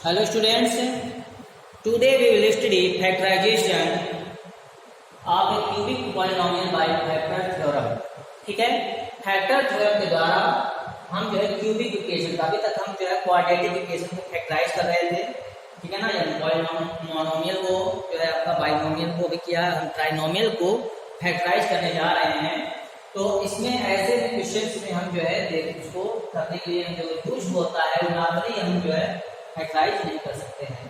Hello students, today we will study factorization of a cubic polynomial by factor theorem। ठीक है, factor theorem के द्वारा हम जो है क्यूबिक इक्वेशन का, अभी तक हम जो है क्वाड्रेटिक इक्वेशन को फैक्टराइज कर रहे थे, ठीक है ना। या पॉलिनोमियल को जो है आपका बाइनोमियल को भी किया, हम ट्राइनोमियल को फैक्टराइज करने जा रहे हैं। तो इसमें ऐसे क्वेश्चंस में हम जो है उसको करने के लिए जो यूज होता है वो नॉर्मली हम जो है फैक्टराइज नहीं कर सकते हैं,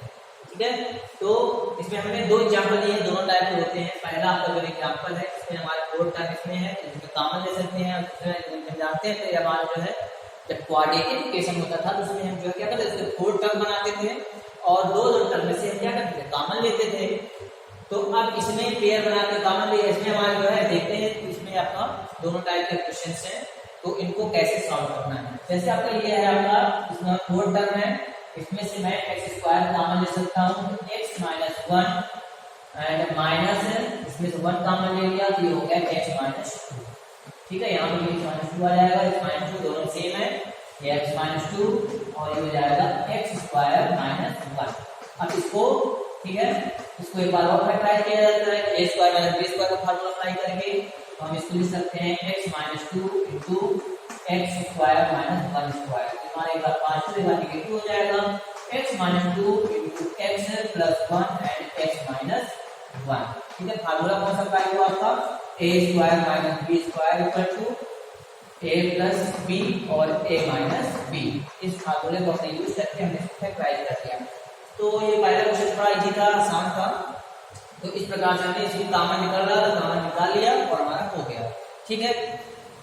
ठीक है। तो इसमें हमने दो एग्जांपल लिए, दोनों टाइप के होते हैं। पहला आपका जो एग्जांपल है इसमें हमारे फोर टाइप इसमें है, इसमें कॉमन ले सकते हैं। दूसरा जानते हैं तो हमारा जो है जब क्वाड्रेटिक इक्वेशन होता था तो उसमें हम जो है क्या करते थे, फोर टर्म बनाते थे और दो टर्म में से हम क्या करते थे, कॉमन लेते थे। तो अब इसमें पेयर बना के कॉमन ले, इसमें हमारे जो है देखते हैं तो इसमें आपका दोनों टाइप के क्वेश्चन हैं, तो इनको कैसे सॉल्व करना है। जैसे आपका ये है आपका, इसमें फोर टर्म है, इसमें से मैं x स्क्वायर कॉमन ले सकता हूँ, x माइनस 1 एंड माइनस इसमें से 1 कॉमन ले लिया तो ये हो गया x माइनस 2, ठीक है। यहाँ पर x माइनस 2 आ जाएगा, x माइनस 2 दोनों सेम है, ये x माइनस 2 और ये हो जाएगा x स्क्वायर माइनस 1। अब इसको, ठीक है, इसको एक बार और फैक्टराइज किया जाता है, a square minus b square का फार्मूला अप्लाई करके हम इसको लिख सकते हैं x minus 2 into x square minus 1 square. हमारे एक बार पॉजिटिव एक बार नेगेटिव हो जाएगा, x minus 2 into x plus 1 and x minus 1, ठीक है। फार्मूला कौन सा अप्लाई हुआ आपका, a square minus b square equal to a plus b और a माइनस b। इस फार्मूले को अपने यूज करके हमने इसको फैक्टराइज कर दिया। तो ये पहला क्वेश्चन थोड़ा इजी था, आसान था। तो इस प्रकार से हमने इसकी कॉमन निकाल रहा था, कॉमन निकाल लिया और हमारा हो गया, ठीक है।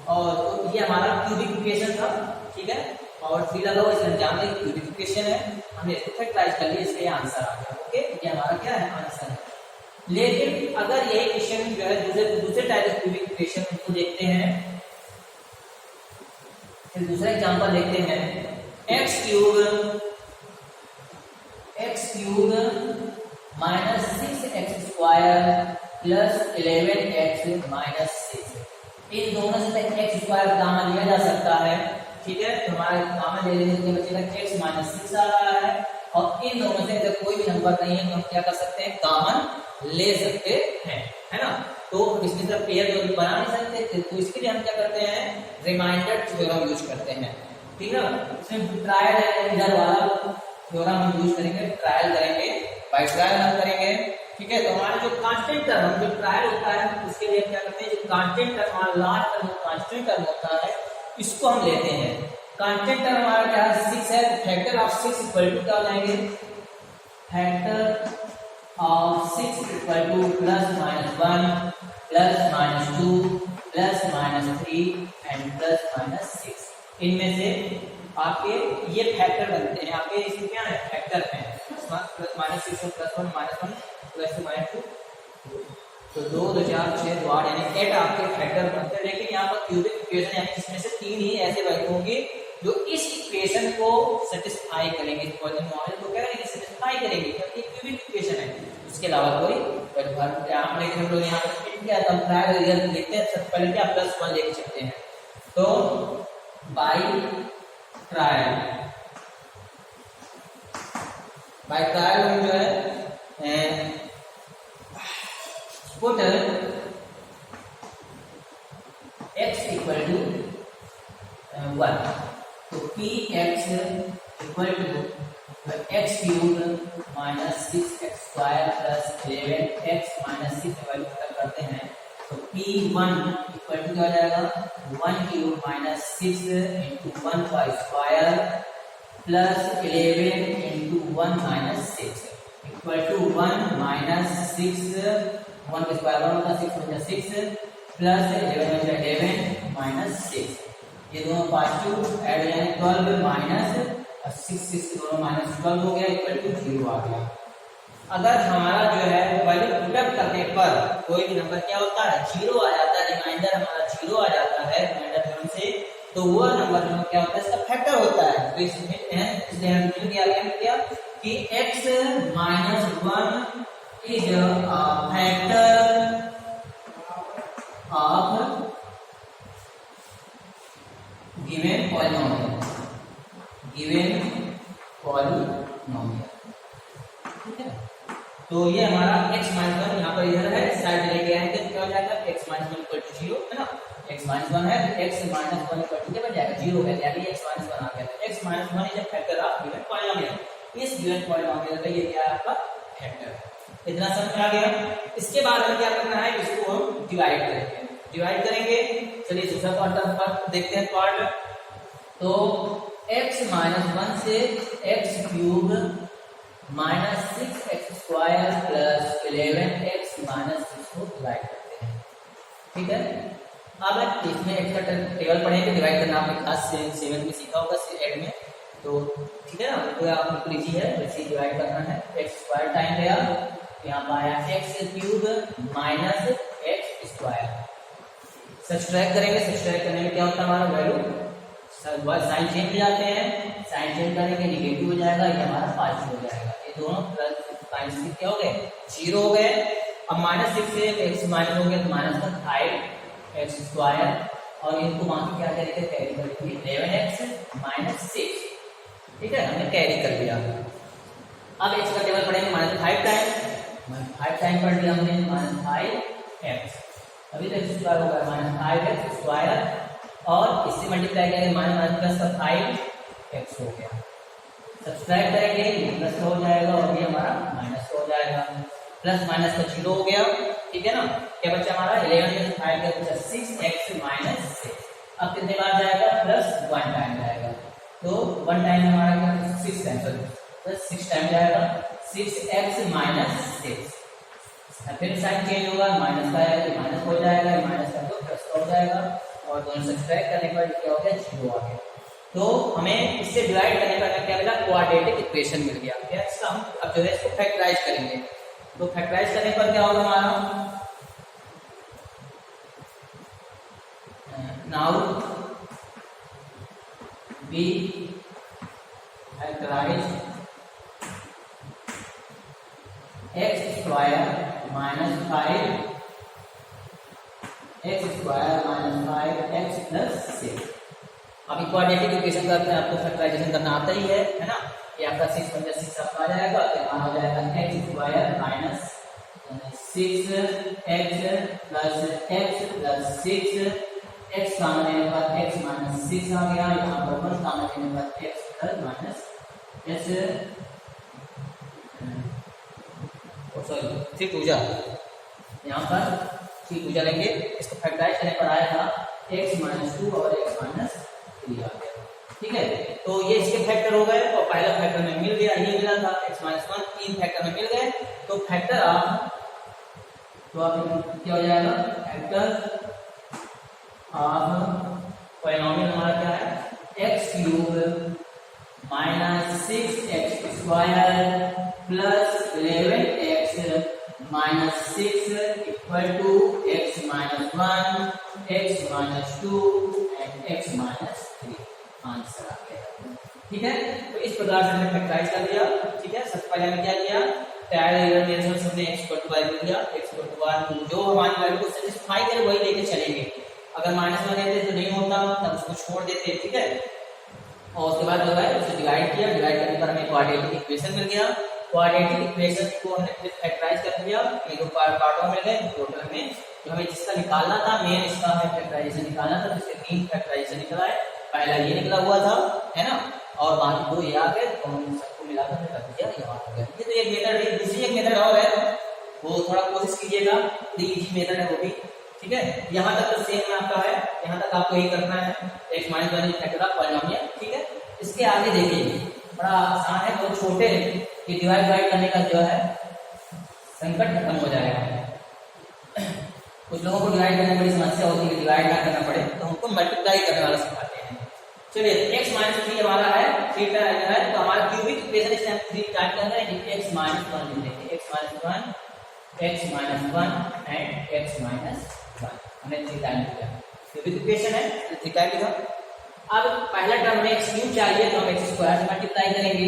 और तो ये हमारा क्यूबिक इक्वेशन था, ठीक है। और 3 लगा हुआ, इसमें जान लें क्यूबिक इक्वेशन है, हमने इसको फैक्टराइज कर लिया, इसलिए आंसर आ गया। ओके, ये हमारा क्या है, आंसर है। लेकिन अगर यही क्वेश्चन जो है दूसरे टाइप के क्यूबिक इक्वेशन को देखते हैं, फिर दूसरा एग्जांपल देखते हैं, x cube minus 6x square plus 11x minus 6। इन दोनों से x स्क्वायर कॉमन लिया जा सकता है, ठीक है। तो हमारे कॉमन ले लेने के बचेगा x माइनस 6 आ रहा है, और इन दोनों से जब कोई भी नंबर नहीं है तो हम क्या कर सकते हैं, कॉमन ले सकते हैं, है ना। तो इसमें जब पेयर जो बना नहीं सकते तो इसके लिए हम क्या करते हैं, रिमाइंडर थ्योरम यूज करते हैं, ठीक है। इसमें ट्रायल एंड एरर वाला थ्योरम हम यूज करेंगे, ट्रायल करेंगे, बाय ट्रायल हम करेंगे, ठीक है। तो हमारा जो कांस्टेंट टर्म जो ट्रायल होता है उसके लिए क्या करते हैं, जो कांस्टेंट टर्म हमारा लास्ट टर्म कांस्टेंट टर्म होता है इसको हम लेते हैं। कांस्टेंट टर्म हमारा क्या है, 6 है, फैक्टर ऑफ 6 इक्वल टू क्या हो जाएंगे, factor of 6 equal two plus minus 1 plus minus 2 plus minus 3 and plus minus 6। इनमें से आपके ये फैक्टर बनते हैं, आपके इसमें क्या है, फैक्टर है, plus minus 6 plus 1 minus 1 plus 2 minus 2, तो 2 2 4 6 2 8 यानी 8 आपके फैक्टर बनते हैं। लेकिन यहाँ पर क्यूबिक इक्वेशन यानी इसमें से 3 ही ऐसे बने होंगे जो इस इक्वेशन को सेटिस्फाई करेंगे, इस पॉलिनोमियल को क्या करेंगे, सेटिस्फाई करेंगे, क्योंकि क्यूबिक इक्वेशन है। इसके अलावा कोई हम लोग यहाँ पर क्या ट्रायल रिजल्ट लिखते हैं, सबसे पहले क्या प्लस 1 लिख सकते हैं। तो बाई ट्रायल हम जो है पुट x इक्वल टू 1, तो px equal to x cube minus 6x square plus 11x minus 6 value put करते हैं, तो p1 इक्वल टू क्या हो जाएगा, 1 क्यूब माइनस 6 इंटू 1 का square plus 11 into 1 minus 6 equal to 1 minus 6, 1 का स्क्वायर 1 का 6 हो जाए 6 प्लस 11 हो जाए 11 माइनस 6। ये दोनों पॉजिटिव ऐड यानी 12 माइनस 6 दोनों माइनस 12 हो गया, इक्वल टू 0 आ गया। अगर हमारा जो है वैल्यू पुटअप करने पर कोई भी नंबर क्या होता है, 0 आ जाता है, रिमाइंडर हमारा 0 आ जाता है रिमाइंडर थ्योरम से, तो वो नंबर जो क्या होता है, इसका फैक्टर होता है। तो इसलिए हम क्या कि x minus 1 is factor of given polynomial, given polynomial polynomial, ठीक है। तो ये हमारा x माइनस 1 यहाँ पर इधर है, साइड लेके आएंगे तो क्या हो जाएगा, x माइनस 1 इक्वल टू 0 है ना, x माइनस 1 है तो x माइनस 1 इक्वल टू क्या बन जाएगा, 0 है, यानी x माइनस 1 आ गया। तो x minus 1 is a factor of given polynomial, इस गिवन पॉलिनोमियल का ये क्या है आपका फैक्टर। इतना समझ में आ गया। इसके बाद हमें क्या करना है, इसको हम डिवाइड करेंगे, डिवाइड करेंगे। चलिए दूसरा पार्ट देखते हैं पार्ट। तो x माइनस 1 से x cube minus 6x square plus 11x minus 6 को डिवाइड करते हैं, ठीक है। अब इसमें x का टेबल पढ़ेंगे, डिवाइड करना आपने क्लास 7 में सीखा होगा एड में, तो ठीक है ना, तो आप बिल्कुल इजी है, वैसे डिवाइड करना है। x स्क्वायर टाइम गया, यहाँ पर आया x cube minus x square, subtract करेंगे, सब्ट्रैक्ट करने में क्या होता है हमारा वैल्यू, साइन चेंज हो जाते हैं, साइन चेंज करेंगे निगेटिव हो जाएगा, ये हमारा पॉजिटिव हो जाएगा, ये दोनों प्लस माइनस क्या हो गए, 0 हो गए। अब माइनस 6 से x माइनस हो गया तो माइनस का 5x स्क्वायर, और इनको वहां क्या करेंगे, कैरी करेंगे 11x माइनस 6, ठीक है, हमने कैरी कर लिया। अब x का टेबल पढ़ेंगे, माइनस 5 टाइम पढ़ लिया हमने, माइनस 5x, अभी तो x स्क्वायर होगा माइनस 5x स्क्वायर, और इससे मल्टीप्लाई करेंगे माइनस माइनस प्लस का 5x हो गया, सब्ट्रैक्ट करेंगे ये प्लस हो जाएगा और ये हमारा माइनस हो जाएगा, प्लस माइनस का 0 हो गया, ठीक है ना। क्या बचा हमारा 11 में 5 का बचा 6x माइनस 6, अब कितने बार जाएगा, प्लस 1 टाइम जाएगा, तो 1 टाइम हमारा क्या 6 टाइम, सॉरी प्लस 6 टाइम जाएगा, 6x माइनस 6, फिर साइन चेंज होगा, माइनस का आएगा तो माइनस हो जाएगा, माइनस का तो प्लस हो जाएगा, और दोनों सब्ट्रैक्ट करने पर क्या हो गया, 0 आ गया। तो हमें इससे डिवाइड करने पर क्या मिला, क्वाड्रेटिक इक्वेशन मिल गया। क्या इसका हम अब जो है इसको फैक्टराइज करेंगे, तो फैक्टराइज करने पर क्या होगा हमारा, now we factorise x square minus 5 x square minus 5x plus 6। अब क्वाड्रेटिक इक्वेशन करते हैं, आपको फैक्टराइजेशन करना आता ही है ना। ये आपका 6 × 6 आपका आ जाएगा, तो यहाँ हो जाएगा x square minus 6x plus 6, x common लेने के बाद x माइनस 6 आ गया, यहाँ पर 1 कॉमन लेने के बाद x plus minus s, sorry 3 पूजा, यहाँ पर 3 पूजा लेंगे, इसको फैक्टराइज करने पर आएगा x माइनस 2 और x माइनस 3 आ गया, ठीक है। तो ये इसके फैक्टर हो गए, और पहला फैक्टर में मिल गया, ये मिला था x माइनस 1, 3 फैक्टर में मिल गए, तो फैक्टर ऑफ, तो आप क्या हो जाएगा, फैक्टर ऑफ पॉलिनोमियल हमारा क्या है, x cube minus 6x square plus 11x minus 6 equal to x minus 1, x minus 2 and x minus 3, answer आ गया, ठीक है। तो इस प्रकार से हमने फैक्टराइज कर दिया, ठीक है। सबसे पहले हमने क्या किया, पहले रिलेशन हमने x को वैल्यू दिया, x को 1, जो हमारी वैल्यू को सेटिस्फाई करे वही लेके चलेंगे, अगर माइनस में लेते तो नहीं होता, तब उसको छोड़ देते, ठीक है। और उसके बाद जो है उसे डिवाइड किया, डिवाइड करने पर हमें क्वाड्रेटिक इक्वेशन मिल गया, क्वाड्रेटिक इक्वेशन को हमने फिर फैक्टराइज कर दिया, ये दो पार्टों में गए, टोटल में जो हमें जिसका निकालना था, मेन इसका है फैक्टराइजेशन निकालना था, जिसके 3 फैक्टराइजेशन निकला है, पहला ये निकला हुआ था, है ना, और बाकी 2 ये आ गए, तो हम सबको मिलाकर रख दिया, ये आ गया। ये तो एक मेथड है, दूसरी एक मेथड और है, वो थोड़ा कोशिश कीजिएगा, इजी मेथड है वो भी, ठीक है। यहाँ तक तो सेम आपका है, यहाँ तक आपको यही करना है, x minus 1 factor of polynomial, ठीक है। इसके आगे देखिए बड़ा आसान है, बहुत छोटे कि डिवाइड करने का जो है संकट खत्म हो जाएगा। कुछ लोगों को डिवाइड करने में बड़ी समस्या होती है, डिवाइड ना करना पड़े, तो हमको मल्टीप्लाई करने वाला सिखाते हैं। चलिए x माइनस 3 हमारा है, 3 टाइम है, तो हमारा क्यूबिक इक्वेशन इस टाइम 3 टाइम करना है, x माइनस 1 लिख देंगे, x minus 1 and x minus 1 हमने 3 टाइम लिखा, क्यूबिक इक्वेशन है, 3 टाइम लिखा। अब पहला टर्म में x क्यूब चाहिए, तो हम x स्क्वायर से मल्टीप्लाई करेंगे,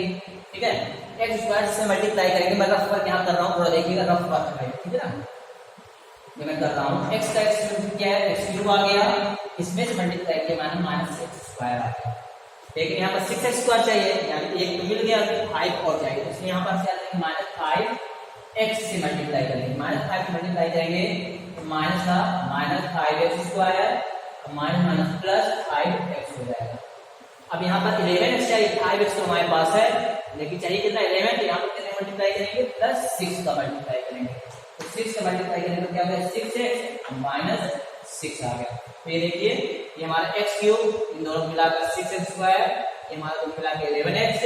ठीक है। x स्क्वायर से मल्टीप्लाई करेंगे, मैं रफ वर्क यहाँ कर रहा हूँ, थोड़ा देखिएगा, रफ वर्क है, ठीक है ना, जो मैं कर रहा हूँ। x का x क्या है, x क्यूब आ गया, इसमें से मल्टीप्लाई किया माइनस x स्क्वायर आ गया, लेकिन यहाँ पर 6x² चाहिए, यानी एक तो मिल गया, 5 और चाहिए, इसलिए यहाँ पर से आते हैं -5x से मल्टीप्लाई करेंगे, -5 से मल्टीप्लाई करेंगे तो माइनस का -5x² माइनस प्लस 5x हो जाएगा। अब यहाँ पर 11x चाहिए, 5x तो हमारे पास है, लेकिन चाहिए कितना 11, तो यहाँ पर कितने मल्टीप्लाई करेंगे प्लस 6 का मल्टीप्लाई करेंगे, तो 6 का मल्टीप्लाई करेंगे तो क्या हो गया 6x माइनस 6 आ गया। तो ये देखिए ये हमारा x³ इन दोनों मिलाकर 6x², ये हमारा दोनों मिलाकर 11x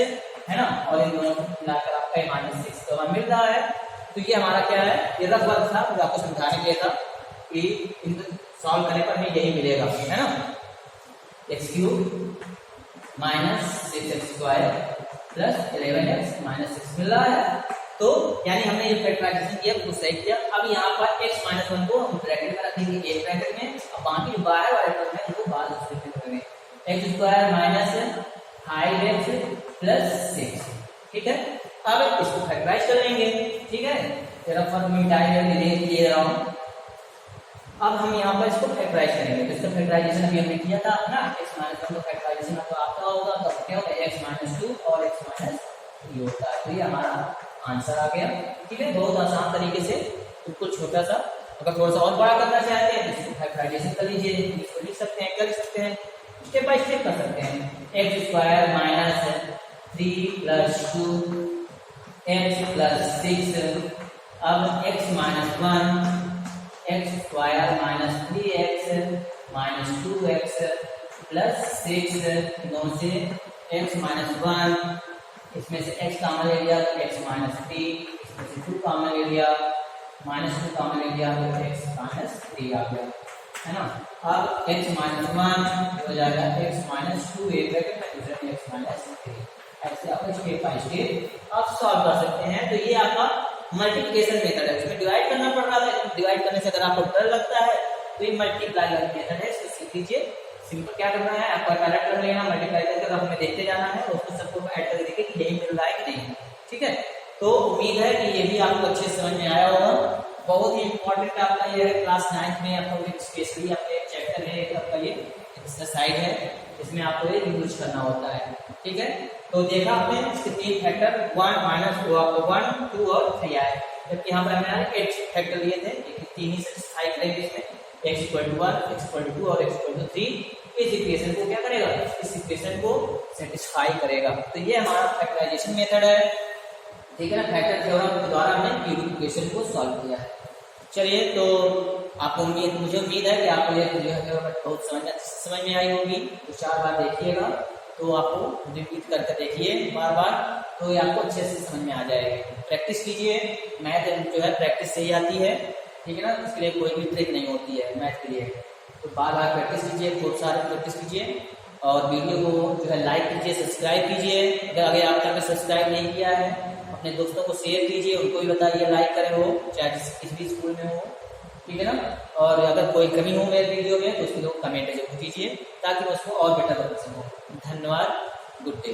है ना, और इन दोनों मिलाकर आपका -6 तो हमें मिल रहा है। तो ये हमारा क्या है, ये रफ वर्क था, मुझे आपको समझाने के लिए था कि इन सॉल्व करने पर हमें यही मिलेगा, है ना, x³ minus 6x² plus 11x minus 6 मिल रहा है। तो यानी हमने ये फैक्टराइजेशन किया, बिल्कुल सही किया। अब यहाँ पर x - 1 को हम ब्रैकेट में रखेंगे, एक ब्रैकेट में, अब बाकी जो बाहर वाले टर्म है उनको बाद में ब्रैकेट करेंगे, x² माइनस 5x प्लस 6, ठीक है। अब इसको फैक्टराइज कर लेंगे, ठीक है, फिर फर्क मिटाएंगे, ले रहा हूँ। अब हम यहाँ पर इसको फैक्टराइज करेंगे, तो इसका फैक्टराइजेशन अभी हमने किया था ना, x - 1 का फैक्टराइजेशन तो आपका होगा, तो क्या होगा x - 2 और x - 3 होता है। तो ये हमारा आंसर आ गया, ठीक है, बहुत आसान तरीके से, बिल्कुल छोटा सा। अगर थोड़ा सा और बड़ा करना चाहते हैं तो इसको फैक्टराइजेशन कर लीजिए, इसको लिख सकते हैं, कर सकते हैं, स्टेप बाय स्टेप कर सकते हैं। x² minus 3 plus 2x plus 6, अब x - 1 x² minus 3x minus 2x plus 6, दोनों से x - 1, इसमें से x कॉमन ले लिया तो x - 3, इसमें से 2 कॉमन ले लिया, -2 कॉमन ले लिया तो x - 3 आ गया, है ना। अब x - 1 हो जाएगा x - 2, एक ब्रैकेट में, दूसरे में x - 3, ऐसे आप स्टेप बाय स्टेप आप सॉल्व कर सकते हैं। तो ये आपका मल्टीप्लिकेशन मेथड है, इसमें डिवाइड करना पड़ रहा है, डिवाइड करने से अगर आपको डर लगता है तो ये मल्टीप्लाई वाला मेथड है, इसको सीख लीजिए। सिंपल क्या करना है, आपको पहला कर लेना, मल्टीप्लाई करके रफ में देखते जाना है, और उसको सबको ऐड करके देखिए कि यही मिल रहा है कि नहीं, ठीक है। तो उम्मीद है कि ये भी आपको अच्छे समझ में आया होगा। बहुत ही इंपॉर्टेंट आपका ये है, क्लास 9th में आपको स्पेशली आपका एक चैप्टर है, आपका ये एक्सरसाइज है, इसमें आपको ये यूज करना होता है, ठीक है। तो देखा आपने इसके 3 फैक्टर 1 2 और 3 आए, जबकि यहाँ पर हमने 8 फैक्टर लिए थे, लेकिन 3 ही सेटिस्फाई करेंगे इसमें, x = 1, x = 2 और x = 3। इस इक्वेशन को क्या करेगा, इस इक्वेशन को सेटिस्फाई करेगा। तो ये हमारा फैक्टराइजेशन मेथड है, ठीक है ना, फैक्टर थ्योरम के द्वारा हमने क्यूबिक इक्वेशन को सॉल्व किया है। चलिए, तो आपको मुझे उम्मीद है कि आपको ये जो है बहुत समझ में आई होगी। तो 4 बार देखिएगा, तो आपको रिपीट करके देखिए बार बार, तो ये आपको अच्छे से समझ में आ जाएगी। प्रैक्टिस कीजिए, मैथ जो है प्रैक्टिस से ही आती है, ठीक है ना, इसके लिए कोई भी ट्रिक नहीं होती है मैथ के लिए। तो बार बार प्रैक्टिस कीजिए, बहुत सारे प्रैक्टिस कीजिए, और वीडियो को जो है लाइक कीजिए, सब्सक्राइब कीजिए, अगर आप तक सब्सक्राइब नहीं किया है अपने दोस्तों को शेयर कीजिए, उनको भी बताइए लाइक करें वो, चाहे किसी भी स्कूल में हो, ठीक है ना। और अगर कोई कमी हो मेरे वीडियो में तो उसको लोग कमेंट जरूर कीजिए, ताकि मैं उसको और बेटर बता सकूँ। धन्यवाद, गुड डे।